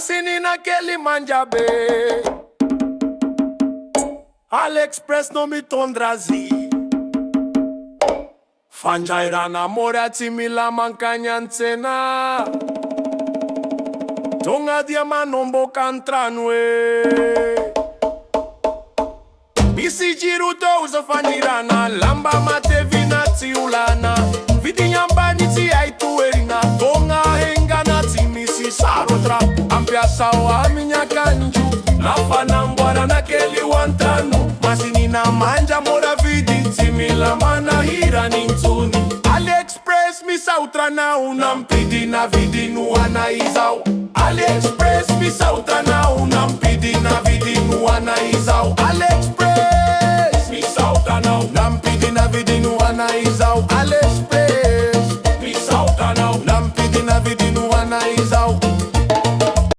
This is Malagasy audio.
Masinina keli manja be. AliExpress no mi tondrazi. Fanjaira na morea timila mancanya ntena. Tonga diama nombo kantranwe. Bisi jiruto uza fanirana. Lamba mate vina tiulana. Vidiny ti ai toherina. Tonga henga na timisi sarotra. Ampiasa wa minya kanju. Nafanangwara na keli wantano. Masinina manja mora vidiny. Timila mana hira nintuni. AliExpress mi sautra na unampidi na vidiny wana izao. AliExpress